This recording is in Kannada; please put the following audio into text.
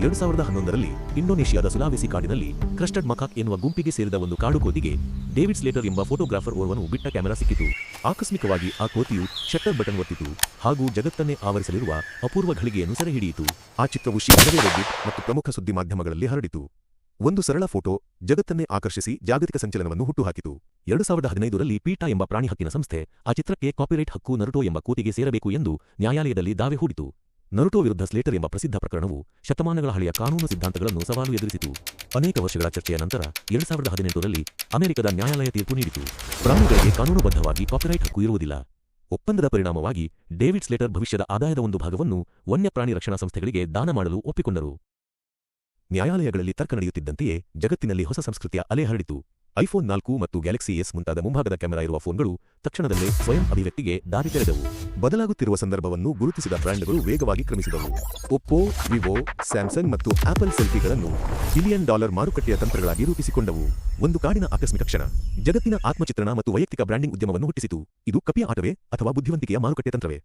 2011ರಲ್ಲಿ ಇಂಡೋನೇಷಿಯಾದ ಸುಲಾವೆಸಿ ಕಾಡಿನಲ್ಲಿ ಕ್ರಸ್ಟೆಡ್ ಮಕಾಕ್ ಎನ್ನುವ ಗುಂಪಿಗೆ ಸೇರಿದ ಒಂದು ಕಾಡು ಕೋತಿಗೆ ಡೇವಿಡ್ ಸ್ಲೇಟರ್ ಎಂಬ ಫೋಟೋಗ್ರಾಫರ್ ಓರ್ವನು ಬಿಟ್ಟ ಕ್ಯಾಮೆರಾ ಸಿಕ್ಕಿತು. ಆಕಸ್ಮಿಕವಾಗಿ ಆ ಕೋತಿಯು ಶಟ್ಟರ್ ಬಟನ್ ಒತ್ತಿತು ಹಾಗೂ ಜಗತ್ತನ್ನೇ ಆವರಿಸಲಿರುವ ಅಪೂರ್ವ ಘಳಿಗೆಯನ್ನು ಸೆರೆಹಿಡಿಯಿತು. ಆ ಚಿತ್ರವು ಶೀಘ್ರವೇ ರೆಡ್ಡಿಟ್ ಮತ್ತು ಪ್ರಮುಖ ಸುದ್ದಿ ಮಾಧ್ಯಮಗಳಲ್ಲಿ ಹರಡಿತು. ಒಂದು ಸರಳ ಫೋಟೋ ಜಗತ್ತನ್ನೇ ಆಕರ್ಷಿಸಿ ಜಾಗತಿಕ ಸಂಚಲನವನ್ನು ಹುಟ್ಟುಹಾಕಿತು. 2015ರಲ್ಲಿ ಪೀಟಾ ಎಂಬ ಪ್ರಾಣಿ ಹಕ್ಕಿನ ಸಂಸ್ಥೆ ಆ ಚಿತ್ರಕ್ಕೆ ಕಾಪಿರೈಟ್ ಹಕ್ಕು ನರುಟೋ ಎಂಬ ಕೋತಿಗೆ ಸೇರಬೇಕು ಎಂದು ನ್ಯಾಯಾಲಯದಲ್ಲಿ ದಾವೆ ಹೂಡಿತು. ನರುಟೋ ವಿರುದ್ಧ ಸ್ಲೇಟರ್ ಎಂಬ ಪ್ರಸಿದ್ಧ ಪ್ರಕರಣವು ಶತಮಾನಗಳ ಹಳೆಯ ಕಾನೂನು ಸಿದ್ಧಾಂತಗಳನ್ನು ಸವಾಲು ಎದುರಿಸಿತು. ಅನೇಕ ವರ್ಷಗಳ ಚರ್ಚೆಯ ನಂತರ 2018ರಲ್ಲಿ ಅಮೆರಿಕದ ನ್ಯಾಯಾಲಯ ತೀರ್ಪು ನೀಡಿತು. ಪ್ರಾಣಿಗಳಿಗೆ ಕಾನೂನುಬದ್ಧವಾಗಿ ಕಾಪಿರೈಟ್ ಹಕ್ಕು ಇರುವುದಿಲ್ಲ. ಒಪ್ಪಂದದ ಪರಿಣಾಮವಾಗಿ ಡೇವಿಡ್ ಸ್ಲೇಟರ್ ಭವಿಷ್ಯದ ಆದಾಯದ ಒಂದು ಭಾಗವನ್ನು ವನ್ಯಪ್ರಾಣಿ ರಕ್ಷಣಾ ಸಂಸ್ಥೆಗಳಿಗೆ ದಾನ ಮಾಡಲು ಒಪ್ಪಿಕೊಂಡರು. ನ್ಯಾಯಾಲಯಗಳಲ್ಲಿ ತರ್ಕ ನಡೆಯುತ್ತಿದ್ದಂತೆಯೇ ಜಗತ್ತಿನಲ್ಲಿ ಹೊಸ ಸಂಸ್ಕೃತಿಯ ಅಲೆ ಹರಡಿತು. ಐಫೋನ್ 4 ಮತ್ತು ಗ್ಯಾಲಕ್ಸಿ ಎಸ್ ಮುಂತಾದ ಮುಂಭಾಗದ ಕ್ಯಾಮೆರಾ ಇರುವ ಫೋನ್ಗಳು ತಕ್ಷಣದಲ್ಲೇ ಸ್ವಯಂ ಅಭಿವ್ಯಕ್ತಿಗೆ ದಾರಿ ತೆರೆದವು. ಬದಲಾಗುತ್ತಿರುವ ಸಂದರ್ಭವನ್ನು ಗುರುತಿಸಿದ ಬ್ರ್ಯಾಂಡ್ಗಳು ವೇಗವಾಗಿ ಕ್ರಮಿಸಿದವು. ಒಪ್ಪೋ, ವಿವೋ, ಸ್ಯಾಮ್ಸಂಗ್ ಮತ್ತು ಆಪಲ್ ಸೆಲ್ಫಿಗಳನ್ನು $1 ಬಿಲಿಯನ್ ಮಾರುಕಟ್ಟೆಯ ತಂತ್ರಗಳಾಗಿ ರೂಪಿಸಿಕೊಂಡವು. ಒಂದು ಕಾಡಿನ ಆಕಸ್ಮಿಕ ಕ್ಷಣ ಜಗತ್ತಿನ ಆತ್ಮಚಿತ್ರಣ ಮತ್ತು ವೈಯಕ್ತಿಕ ಬ್ರ್ಯಾಂಡಿಂಗ್ ಉದ್ಯಮವನ್ನು ಹುಟ್ಟಿಸಿತು. ಇದು ಕಪಿಯ ಆಟವೇ ಅಥವಾ ಬುದ್ಧಿವಂತಿಕೆಯ ಮಾರುಕಟ್ಟೆ ತಂತ್ರವೇ?